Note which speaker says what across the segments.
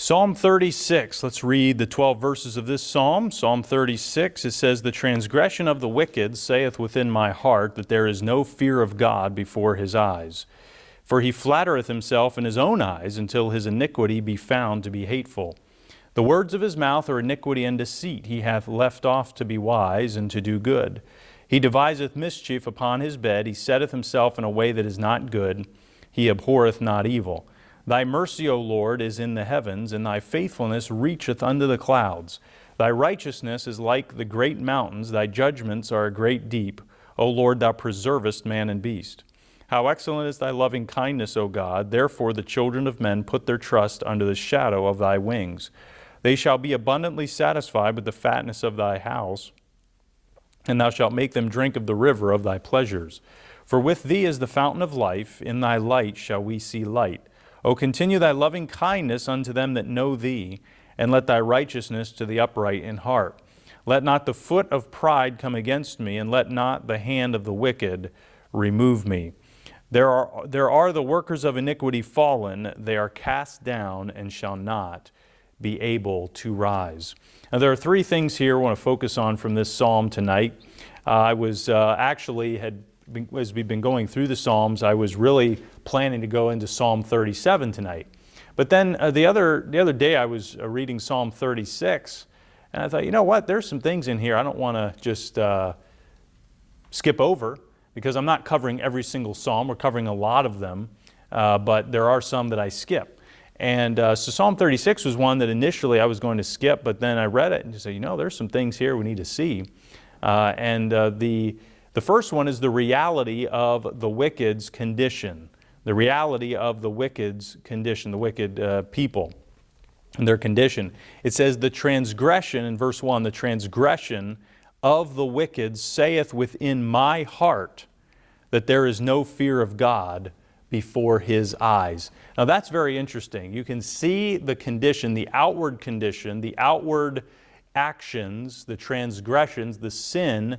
Speaker 1: Psalm 36, let's read the 12 verses of this psalm. Psalm 36, it says, "The transgression of the wicked saith within my heart that there is no fear of God before his eyes. For he flattereth himself in his own eyes until his iniquity be found to be hateful. The words of his mouth are iniquity and deceit. He hath left off to be wise and to do good. He deviseth mischief upon his bed. He setteth himself in a way that is not good. He abhorreth not evil. Thy mercy, O Lord, is in the heavens, and thy faithfulness reacheth unto the clouds. Thy righteousness is like the great mountains. Thy judgments are a great deep. O Lord, thou preservest man and beast. How excellent is thy loving kindness, O God! Therefore the children of men put their trust under the shadow of thy wings. They shall be abundantly satisfied with the fatness of thy house, and thou shalt make them drink of the river of thy pleasures. For with thee is the fountain of life. In thy light shall we see light. O continue thy loving kindness unto them that know thee, and let thy righteousness to the upright in heart. Let not the foot of pride come against me, and let not the hand of the wicked remove me. There are the workers of iniquity fallen. They are cast down and shall not be able to rise." Now, there are three things here I want to focus on from this psalm tonight. I was as we've been going through the Psalms, I was really planning to go into Psalm 37 tonight. But then the other day I was reading Psalm 36, and I thought, you know what, there's some things in here I don't want to just skip over, because I'm not covering every single psalm. We're covering a lot of them, but there are some that I skip. And so Psalm 36 was one that initially I was going to skip, but then I read it and just said, you know, there's some things here we need to see. The first one is the reality of the wicked's condition. The reality of the wicked's condition, the wicked people and their condition. It says the transgression, in verse 1, the transgression of the wicked saith within my heart that there is no fear of God before his eyes. Now that's very interesting. You can see the condition, the outward actions, the transgressions, the sin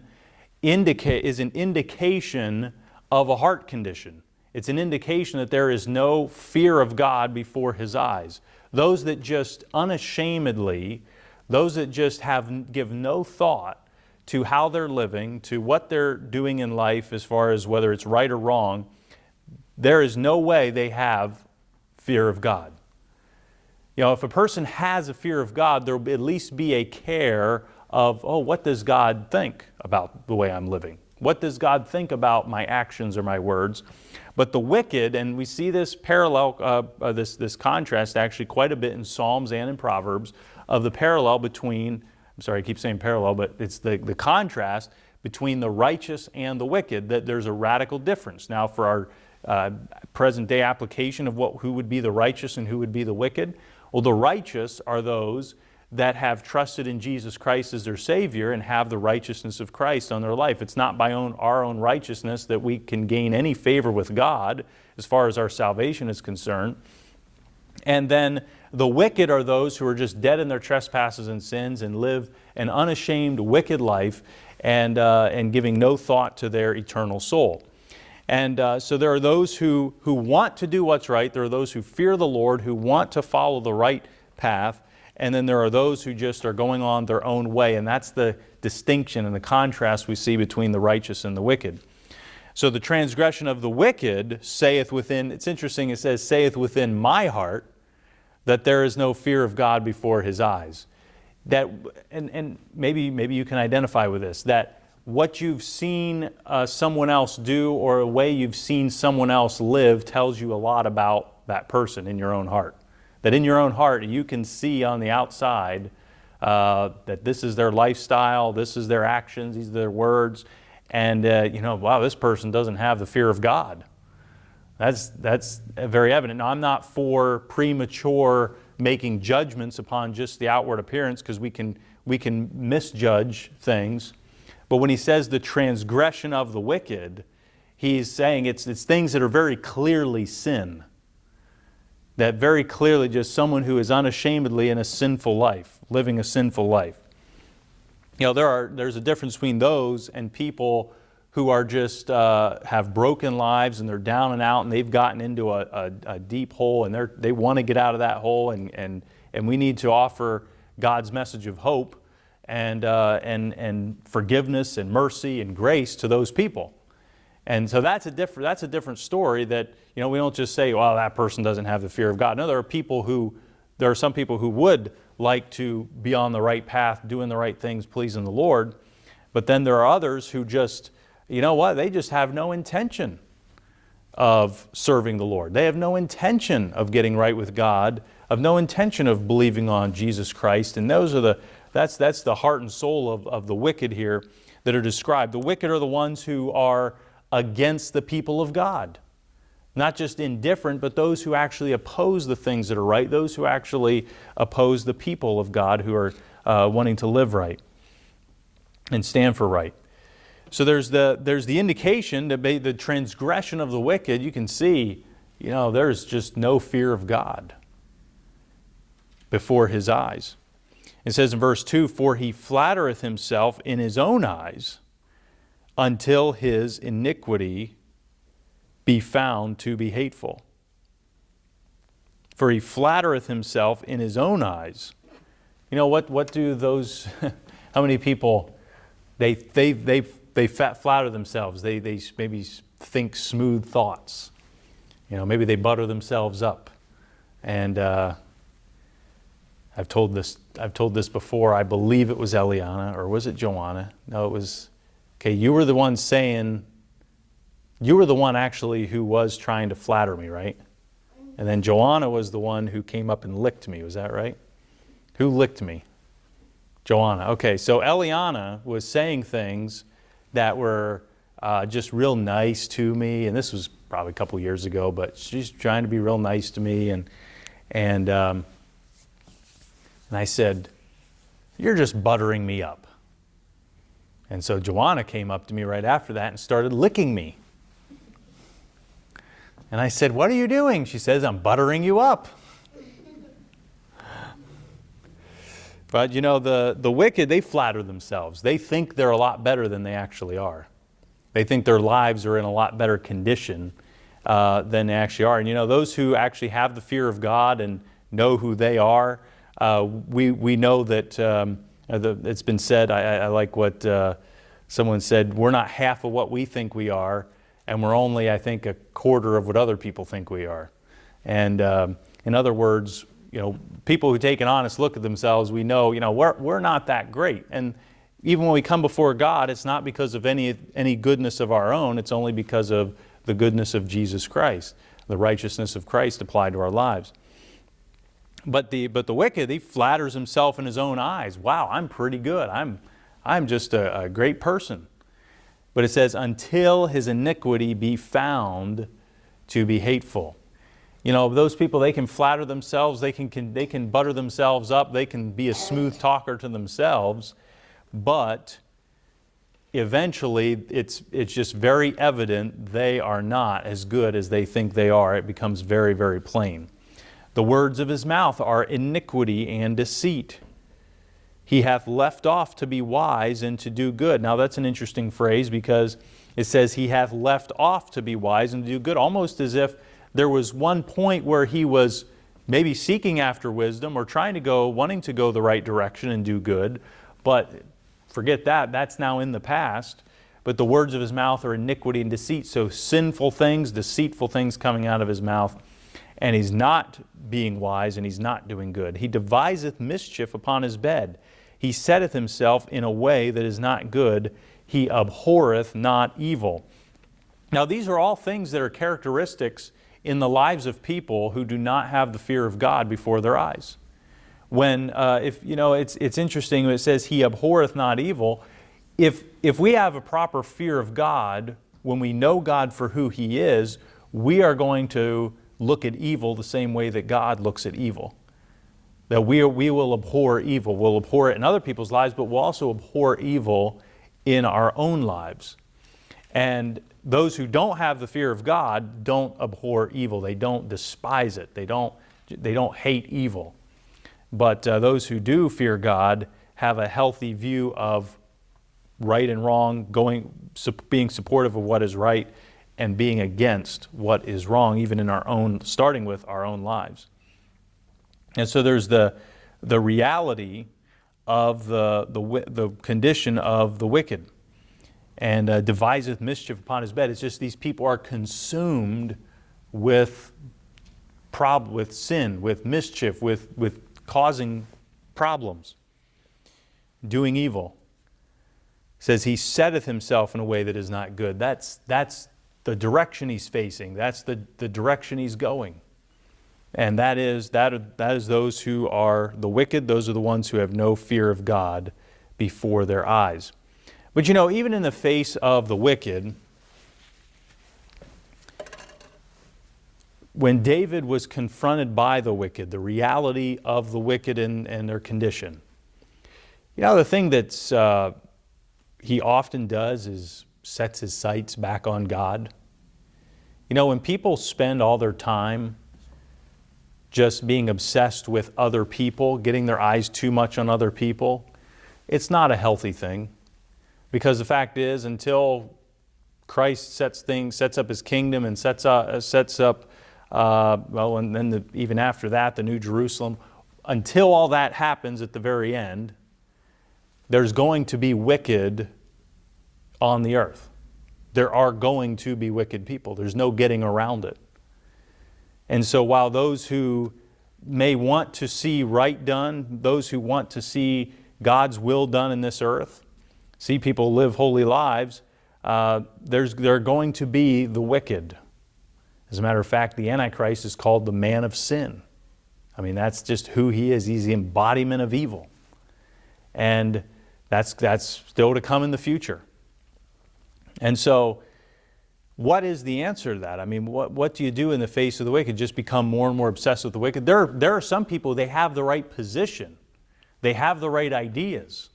Speaker 1: is an indication of a heart condition. It's an indication that there is no fear of God before his eyes. Those that just unashamedly, those that just give no thought to how they're living, to what they're doing in life as far as whether it's right or wrong, there is no way they have fear of God. You know, if a person has a fear of God, there will at least be a care of, oh, what does God think about the way I'm living? What does God think about my actions or my words? But the wicked, and we see this parallel, this contrast actually quite a bit in Psalms and in Proverbs, of the parallel between, I'm sorry, I keep saying parallel, but it's the contrast between the righteous and the wicked, that there's a radical difference. Now, for our present day application of who would be the righteous and who would be the wicked, well, the righteous are those that have trusted in Jesus Christ as their Savior and have the righteousness of Christ on their life. It's not by our own righteousness that we can gain any favor with God as far as our salvation is concerned. And then the wicked are those who are just dead in their trespasses and sins and live an unashamed, wicked life and giving no thought to their eternal soul. And so there are those who want to do what's right. There are those who fear the Lord, who want to follow the right path. And then there are those who just are going on their own way. And that's the distinction and the contrast we see between the righteous and the wicked. So the transgression of the wicked saith within, it's interesting, it says, saith within my heart that there is no fear of God before his eyes. That, and maybe you can identify with this, that what you've seen someone else do or a way you've seen someone else live tells you a lot about that person in your own heart. That in your own heart you can see on the outside that this is their lifestyle, this is their actions, these are their words, and wow, this person doesn't have the fear of God. That's very evident. Now, I'm not for premature making judgments upon just the outward appearance, because we can misjudge things. But when he says the transgression of the wicked, he's saying it's things that are very clearly sin. That very clearly just someone who is unashamedly in a sinful life, living a sinful life. You know, there's a difference between those and people who are just have broken lives and they're down and out and they've gotten into a deep hole and they want to get out of that hole and and we need to offer God's message of hope and forgiveness and mercy and grace to those people. And so that's a different story that, we don't just say, well, that person doesn't have the fear of God. No, there are some people who would like to be on the right path, doing the right things, pleasing the Lord. But then there are others who just, they just have no intention of serving the Lord. They have no intention of getting right with God, of no intention of believing on Jesus Christ. And that's the heart and soul of the wicked here that are described. The wicked are the ones who are against the people of God. Not just indifferent, but those who actually oppose the things that are right, those who actually oppose the people of God who are wanting to live right and stand for right. So there's the indication that the transgression of the wicked. You can see, there's just no fear of God before his eyes. It says in verse 2, "For he flattereth himself in his own eyes until his iniquity be found to be hateful." For he flattereth himself in his own eyes. What do those, how many people, they flatter themselves. They maybe think smooth thoughts. Maybe they butter themselves up. And I've told this before. I believe it was Eliana, or was it Joanna? No, it was, okay, you were the one actually who was trying to flatter me, right? And then Joanna was the one who came up and licked me. Was that right? Who licked me? Joanna. Okay, so Eliana was saying things that were just real nice to me, and this was probably a couple years ago, but she's trying to be real nice to me, and I said, "You're just buttering me up." And so Joanna came up to me right after that and started licking me. And I said, "What are you doing?" She says, "I'm buttering you up." But the wicked, they flatter themselves. They think they're a lot better than they actually are. They think their lives are in a lot better condition than they actually are. And those who actually have the fear of God and know who they are, we know that it's been said, I like what someone said, we're not half of what we think we are, and we're only, I think, a quarter of what other people think we are. And in other words, people who take an honest look at themselves, we know, we're not that great. And even when we come before God, it's not because of any goodness of our own. It's only because of the goodness of Jesus Christ, the righteousness of Christ applied to our lives. But the wicked, he flatters himself in his own eyes. Wow, I'm pretty good. I'm just a great person. But it says, until his iniquity be found to be hateful. Those people, they can flatter themselves, they can butter themselves up, they can be a smooth talker to themselves, but eventually it's just very evident they are not as good as they think they are. It becomes very, very plain. The words of his mouth are iniquity and deceit. He hath left off to be wise and to do good. Now that's an interesting phrase, because it says he hath left off to be wise and to do good, almost as if there was one point where he was maybe seeking after wisdom or wanting to go the right direction and do good, but forget that. That's now in the past. But the words of his mouth are iniquity and deceit. So sinful things, deceitful things coming out of his mouth. And he's not being wise and he's not doing good. He deviseth mischief upon his bed. He setteth himself in a way that is not good. He abhorreth not evil. Now these are all things that are characteristics in the lives of people who do not have the fear of God before their eyes. When, it's interesting when it says he abhorreth not evil. If we have a proper fear of God, when we know God for who He is, we are going to look at evil the same way that God looks at evil. That we will abhor evil. We'll abhor it in other people's lives, but we'll also abhor evil in our own lives. And those who don't have the fear of God don't abhor evil. They don't despise it. They don't hate evil. But those who do fear God have a healthy view of right and wrong, being supportive of what is right and being against what is wrong, even in starting with our own lives. And so there's the the reality of the condition of the wicked, and deviseth mischief upon his bed. It's just these people are consumed with sin, with mischief, with causing problems, doing evil. It says he setteth himself in a way that is not good. That's the direction he's facing. That's the direction he's going. And that is those who are the wicked. Those are the ones who have no fear of God before their eyes. But even in the face of the wicked, when David was confronted by the wicked, the reality of the wicked and their condition, the thing that he often does is sets his sights back on God. When people spend all their time just being obsessed with other people, getting their eyes too much on other people, it's not a healthy thing. Because the fact is, until Christ sets up his kingdom and sets up, and then even after that, the New Jerusalem, until all that happens at the very end, there's going to be wicked on the earth. There are going to be wicked people. There's no getting around it. And so while those who may want to see right done, those who want to see God's will done in this earth, see people live holy lives, there are going to be the wicked. As a matter of fact, the Antichrist is called the man of sin. I mean, that's just who he is. He's the embodiment of evil. And that's still to come in the future. And so, what is the answer to that? I mean, what do you do in the face of the wicked? Just become more and more obsessed with the wicked? There are some people, they have the right position. They have the right ideas.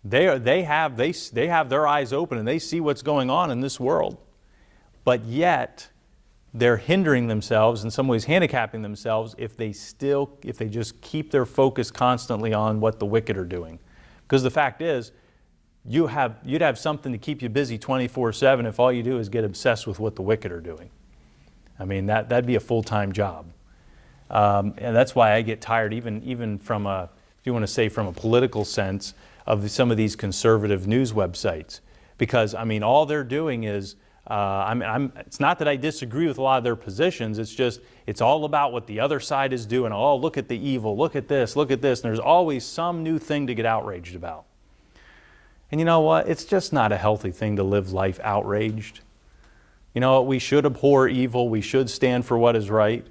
Speaker 1: They have their eyes open and they see what's going on in this world. But yet, they're hindering themselves, in some ways handicapping themselves, if they just keep their focus constantly on what the wicked are doing. Because the fact is, you'd have something to keep you busy 24/7 if all you do is get obsessed with what the wicked are doing. I mean, that'd be a full-time job. And that's why I get tired, even from if you want to say from a political sense, of some of these conservative news websites. Because, I mean, all they're doing is, it's not that I disagree with a lot of their positions, it's all about what the other side is doing. Oh, look at the evil, look at this, and there's always some new thing to get outraged about. And you know what? It's just not a healthy thing to live life outraged. You know what? We should abhor evil, we should stand for what is right,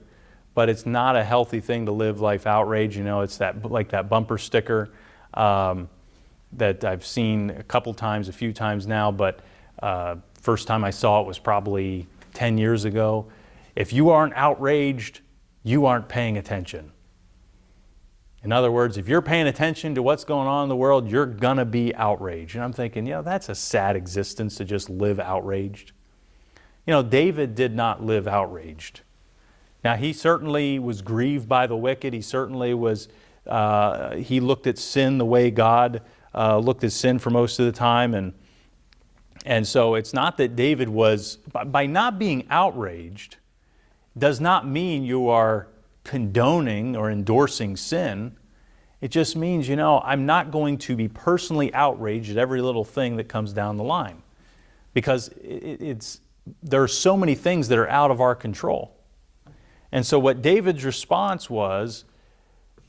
Speaker 1: but it's not a healthy thing to live life outraged. It's like that bumper sticker that I've seen a few times now, but first time I saw it was probably 10 years ago. If you aren't outraged, you aren't paying attention. In other words, if you're paying attention to what's going on in the world, you're going to be outraged. And I'm thinking, that's a sad existence to just live outraged. David did not live outraged. Now, he certainly was grieved by the wicked. He certainly was, he looked at sin the way God looked at sin for most of the time. And so it's not that David was, by not being outraged, does not mean you are condoning or endorsing sin. It just means, I'm not going to be personally outraged at every little thing that comes down the line. Because there are so many things that are out of our control. And so what David's response was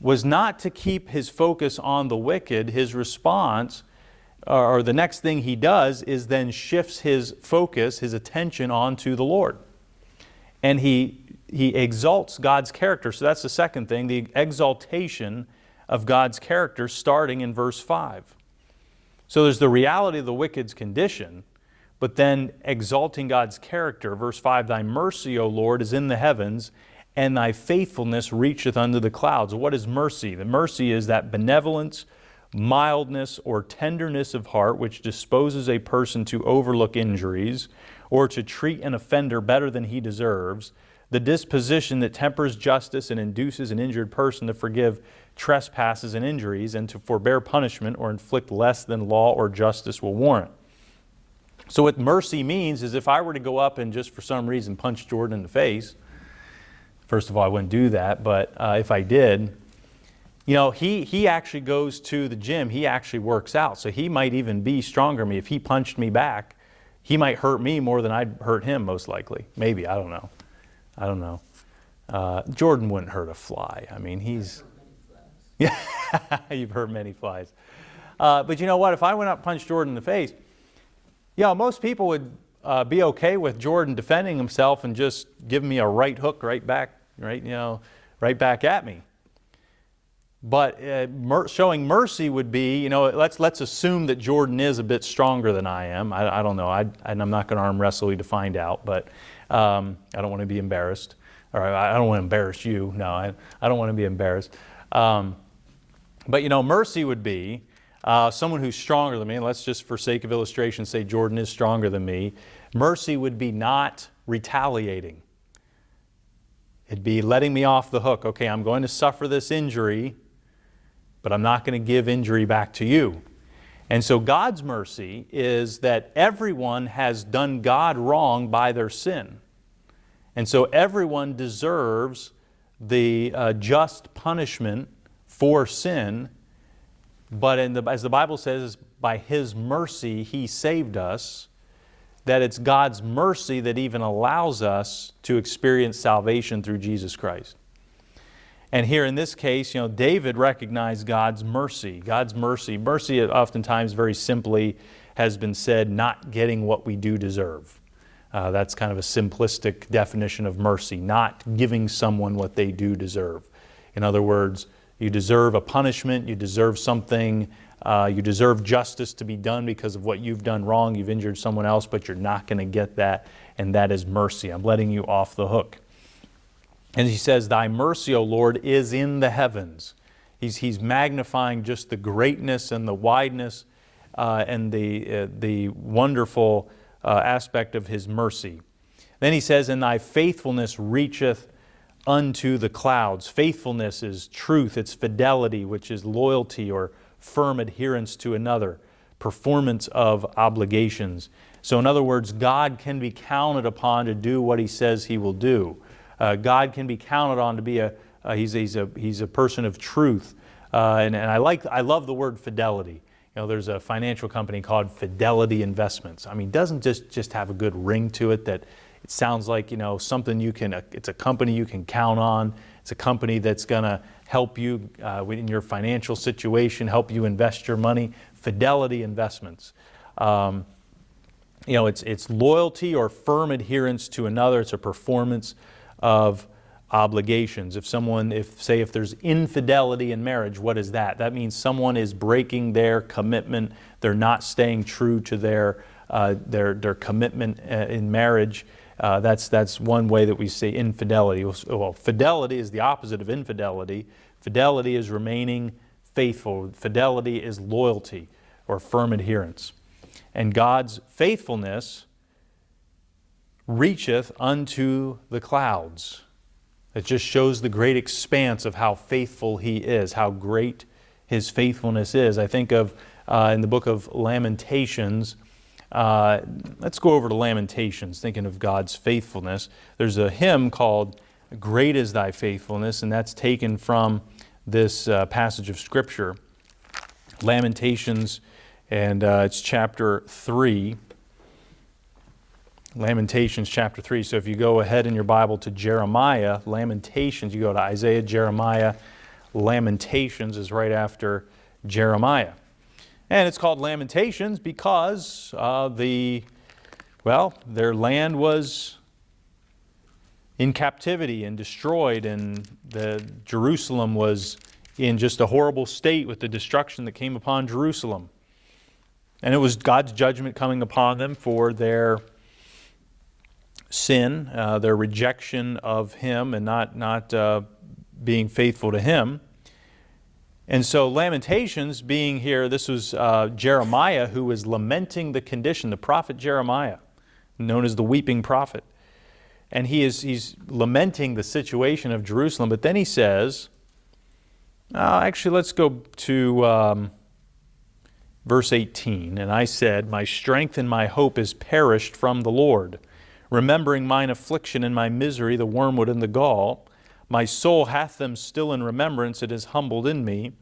Speaker 1: not to keep his focus on the wicked. His response, or the next thing he does, is then shifts his focus, his attention onto the Lord. And he exalts God's character. So that's the second thing, the exaltation of God's character, starting in verse 5. So there's the reality of the wicked's condition, but then exalting God's character. Verse 5, thy mercy, O Lord, is in the heavens, and thy faithfulness reacheth unto the clouds. What is mercy? The mercy is that benevolence, mildness, or tenderness of heart which disposes a person to overlook injuries or to treat an offender better than he deserves, the disposition that tempers justice and induces an injured person to forgive trespasses and injuries and to forbear punishment or inflict less than law or justice will warrant. So what mercy means is, if I were to go up and just for some reason punch Jordan in the face, first of all, I wouldn't do that, but if I did, he actually goes to the gym. He actually works out. So he might even be stronger than me. If he punched me back, he might hurt me more than I'd hurt him, most likely. Maybe, I don't know. Jordan wouldn't hurt a fly. I mean, he's... Yeah, you've hurt many flies. But you know what? If I went up and punched Jordan in the face, most people would be okay with Jordan defending himself and just giving me a right hook right back at me. But showing mercy would be, let's assume that Jordan is a bit stronger than I am. I don't know. And I'm not going to arm wrestle you to find out, but I don't want to be embarrassed. Or I don't want to embarrass you. No, I don't want to be embarrassed. But mercy would be someone who's stronger than me. And let's just, for sake of illustration, say Jordan is stronger than me. Mercy would be not retaliating. It'd be letting me off the hook. Okay, I'm going to suffer this injury, but I'm not going to give injury back to you. And so God's mercy is that everyone has done God wrong by their sin. And so everyone deserves the just punishment for sin, but as the Bible says, by His mercy He saved us, that it's God's mercy that even allows us to experience salvation through Jesus Christ. And here in this case, David recognized God's mercy. God's mercy. Mercy oftentimes, very simply, has been said, not getting what we do deserve. That's kind of a simplistic definition of mercy, not giving someone what they do deserve. In other words, you deserve a punishment, you deserve something, you deserve justice to be done because of what you've done wrong, you've injured someone else, but you're not going to get that, and that is mercy. I'm letting you off the hook. And he says, Thy mercy, O Lord, is in the heavens. He's magnifying just the greatness and the wideness and the wonderful aspect of His mercy. Then he says, And Thy faithfulness reacheth unto the clouds. Faithfulness is truth, it's fidelity, which is loyalty or firm adherence to another, performance of obligations. So in other words, God can be counted upon to do what He says He will do. God can be counted on to be He's a person of truth. And I love the word fidelity. There's a financial company called Fidelity Investments. I mean, doesn't just have a good ring to it that it sounds like, something it's a company you can count on. It's a company that's going to help you in your financial situation, help you invest your money. Fidelity Investments. It's loyalty or firm adherence to another. It's a performance of obligations. If there's infidelity in marriage, what is that? That means someone is breaking their commitment. They're not staying true to their commitment in marriage. That's one way that we say infidelity. Well, fidelity is the opposite of infidelity. Fidelity is remaining faithful. Fidelity is loyalty or firm adherence. And God's faithfulness reacheth unto the clouds. It just shows the great expanse of how faithful He is, how great His faithfulness is. I think of in the book of Lamentations, let's go over to Lamentations, thinking of God's faithfulness. There's a hymn called Great is Thy Faithfulness, and that's taken from this passage of Scripture. Lamentations, and it's chapter 3. Lamentations chapter 3. So if you go ahead in your Bible to Jeremiah, Lamentations, you go to Isaiah, Jeremiah, Lamentations is right after Jeremiah. And it's called Lamentations because their land was in captivity and destroyed, and Jerusalem was in just a horrible state with the destruction that came upon Jerusalem. And it was God's judgment coming upon them for their sin, their rejection of Him and not being faithful to Him. And so Lamentations being here, this was Jeremiah who was lamenting the condition, the prophet Jeremiah, known as the weeping prophet. And he's lamenting the situation of Jerusalem, but then he says, actually let's go to verse 18. And I said, My strength and my hope is perished from the Lord. Remembering mine affliction and my misery, the wormwood and the gall, My soul hath them still in remembrance. It is humbled in me.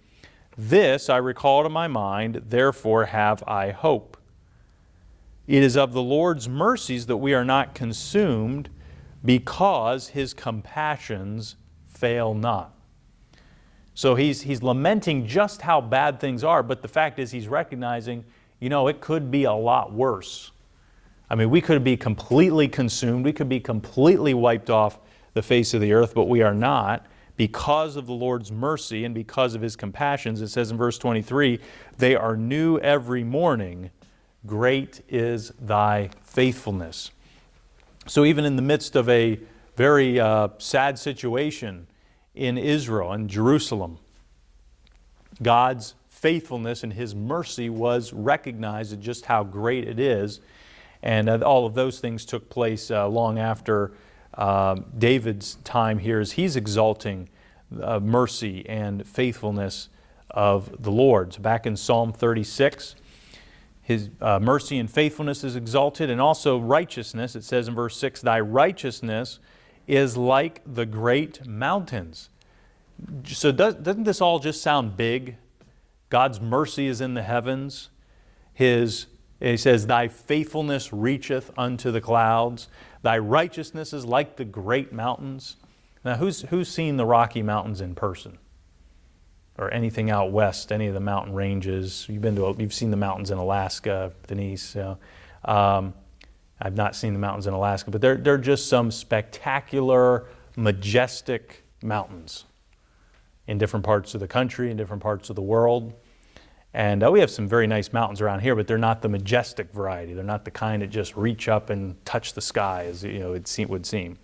Speaker 1: This I recall to my mind, therefore have I hope. It is of the Lord's mercies that we are not consumed, because His compassions fail not. So he's lamenting just how bad things are, but the fact is he's recognizing, it could be a lot worse. I mean, we could be completely consumed, we could be completely wiped off the face of the earth, but we are not, because of the Lord's mercy and because of His compassions. It says in verse 23, they are new every morning. Great is thy faithfulness. So even in the midst of a very sad situation in Israel and Jerusalem, God's faithfulness and His mercy was recognized at just how great it is. And all of those things took place long after David's time here, as he's exalting mercy and faithfulness of the Lord. So back in Psalm 36, His mercy and faithfulness is exalted, and also righteousness. It says in verse 6, thy righteousness is like the great mountains. So doesn't this all just sound big? God's mercy is in the heavens. He says, thy faithfulness reacheth unto the clouds. Thy righteousness is like the great mountains. Now, who's seen the Rocky Mountains in person? Or anything out west, any of the mountain ranges? You've seen the mountains in Alaska, Denise. I've not seen the mountains in Alaska, but they're just some spectacular, majestic mountains in different parts of the country, in different parts of the world. And we have some very nice mountains around here, but they're not the majestic variety. They're not the kind that just reach up and touch the sky, as it would seem.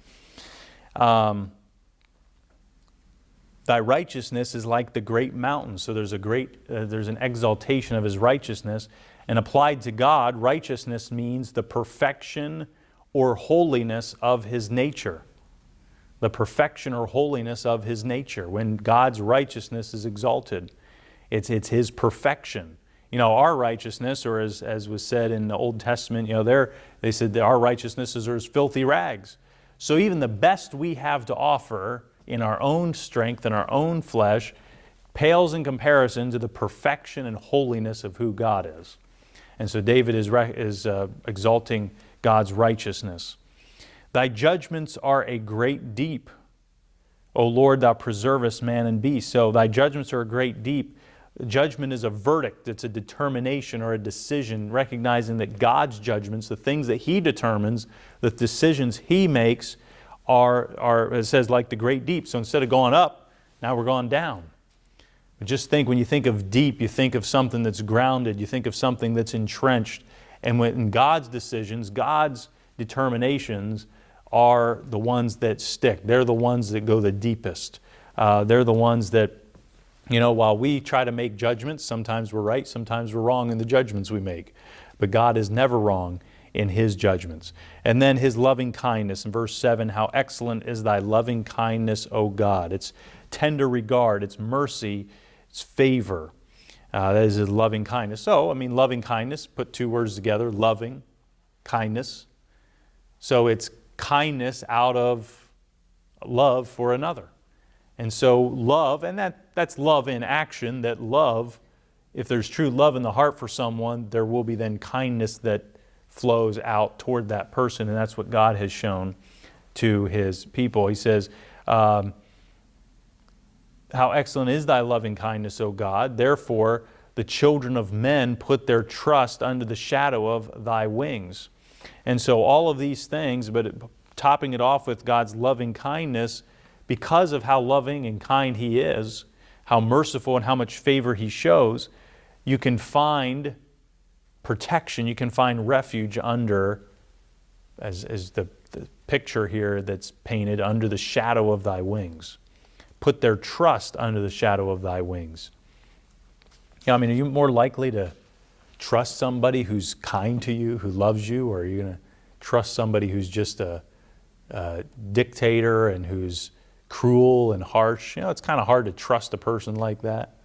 Speaker 1: Thy righteousness is like the great mountains. So there's an exaltation of His righteousness. And applied to God, righteousness means the perfection or holiness of His nature. The perfection or holiness of His nature. When God's righteousness is exalted, it's His perfection. Our righteousness, or as was said in the Old Testament, they said that our righteousnesses are as filthy rags. So even the best we have to offer in our own strength and our own flesh pales in comparison to the perfection and holiness of who God is. And so David is exalting God's righteousness. Thy judgments are a great deep. O Lord, thou preservest man and beast. So thy judgments are a great deep. Judgment is a verdict. It's a determination or a decision, recognizing that God's judgments, the things that He determines, the decisions He makes, are, it says, like the great deep. So instead of going up, now we're going down. But just think, when you think of deep, you think of something that's grounded, you think of something that's entrenched. And when God's decisions, God's determinations are the ones that stick. They're the ones that go the deepest. They're the ones that, while we try to make judgments, sometimes we're right, sometimes we're wrong in the judgments we make. But God is never wrong in His judgments. And then His loving kindness in verse 7, how excellent is thy loving kindness, O God. It's tender regard, it's mercy, it's favor. That is His loving kindness. So, loving kindness, put two words together, loving, kindness. So it's kindness out of love for another. And so love, and that's love in action, that love, if there's true love in the heart for someone, there will be then kindness that flows out toward that person, and that's what God has shown to His people. He says, how excellent is thy loving kindness, O God. Therefore, the children of men put their trust under the shadow of thy wings. And so all of these things, but topping it off with God's loving kindness, because of how loving and kind He is, how merciful and how much favor He shows, you can find protection, you can find refuge under, as the picture here that's painted, under the shadow of thy wings. Put their trust under the shadow of thy wings. Are you more likely to trust somebody who's kind to you, who loves you, or are you going to trust somebody who's just a dictator and who's cruel and harsh? It's kind of hard to trust a person like that.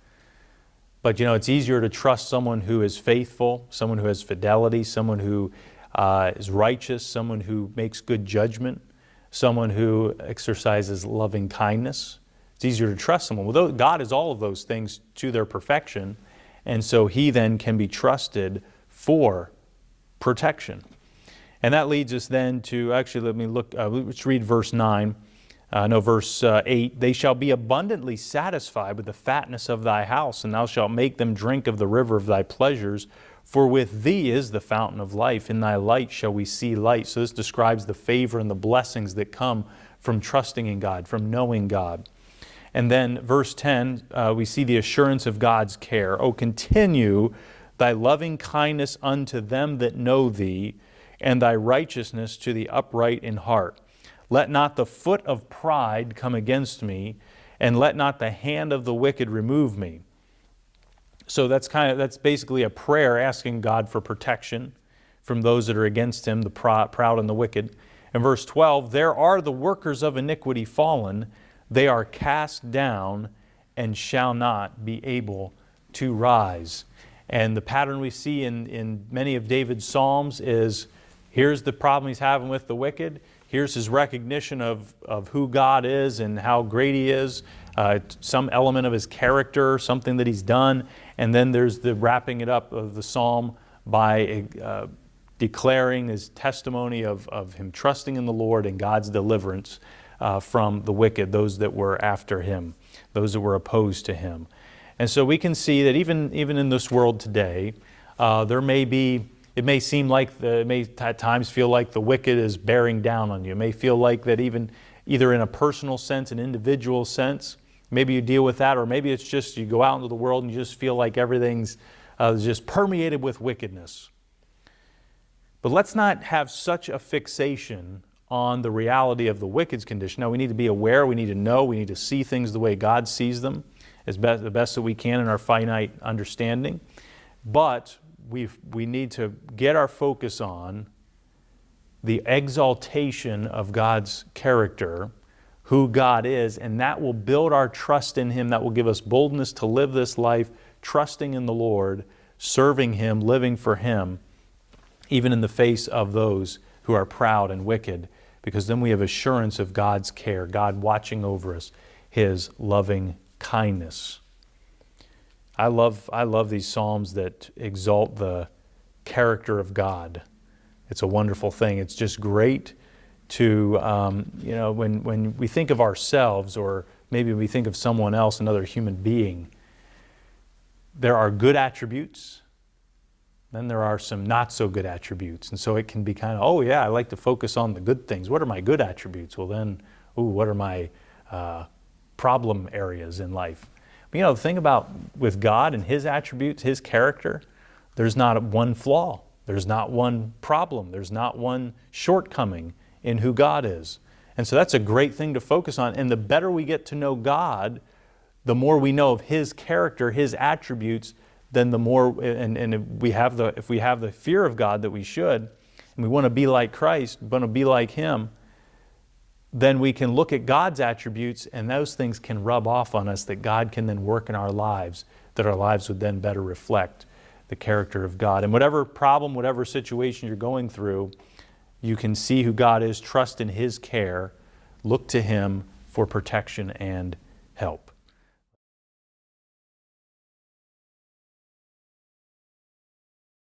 Speaker 1: But it's easier to trust someone who is faithful, someone who has fidelity, someone who is righteous, someone who makes good judgment, someone who exercises loving kindness. It's easier to trust someone. Well, God is all of those things to their perfection, and so He then can be trusted for protection. And that leads us then to, actually, let me look, let's read verse 9. Verse 8, they shall be abundantly satisfied with the fatness of thy house, and thou shalt make them drink of the river of thy pleasures. For with thee is the fountain of life. In thy light shall we see light. So this describes the favor and the blessings that come from trusting in God, from knowing God. And then verse 10, we see the assurance of God's care. O continue thy loving kindness unto them that know thee, and thy righteousness to the upright in heart. Let not the foot of pride come against me, and let not the hand of the wicked remove me. So that's basically a prayer asking God for protection from those that are against Him, the proud and the wicked. In verse 12, there are the workers of iniquity fallen, they are cast down and shall not be able to rise. And the pattern we see in many of David's Psalms is, here's the problem he's having with the wicked, here's his recognition of who God is and how great He is, some element of His character, something that He's done, and then there's the wrapping it up of the psalm by declaring his testimony of him trusting in the Lord and God's deliverance from the wicked, those that were after him, those that were opposed to him. And so we can see that even in this world today, it may seem like, it may at times feel like the wicked is bearing down on you. It may feel like that even either in a personal sense, an individual sense, maybe you deal with that, or maybe it's just you go out into the world and you just feel like everything's just permeated with wickedness. But let's not have such a fixation on the reality of the wicked's condition. Now, we need to be aware, we need to know, we need to see things the way God sees them, the best that we can in our finite understanding. But we need to get our focus on the exaltation of God's character, who God is, and that will build our trust in Him. That will give us boldness to live this life, trusting in the Lord, serving Him, living for Him, even in the face of those who are proud and wicked, because then we have assurance of God's care, God watching over us, His loving kindness. I love these Psalms that exalt the character of God. It's a wonderful thing. It's just great to, when we think of ourselves, or maybe we think of someone else, another human being, there are good attributes, then there are some not so good attributes. And so it can be kind of, oh yeah, I like to focus on the good things. What are my good attributes? Well then, what are my problem areas in life? But the thing about with God and His attributes, His character, there's not one flaw. There's not one problem. There's not one shortcoming in who God is. And so that's a great thing to focus on. And the better we get to know God, the more we know of His character, His attributes, then the more, and if we have the fear of God that we should, and we want to be like Christ, want to be like Him, then we can look at God's attributes, and those things can rub off on us, that God can then work in our lives, that our lives would then better reflect the character of God. And whatever problem, whatever situation you're going through, you can see who God is, trust in His care, look to Him for protection and help.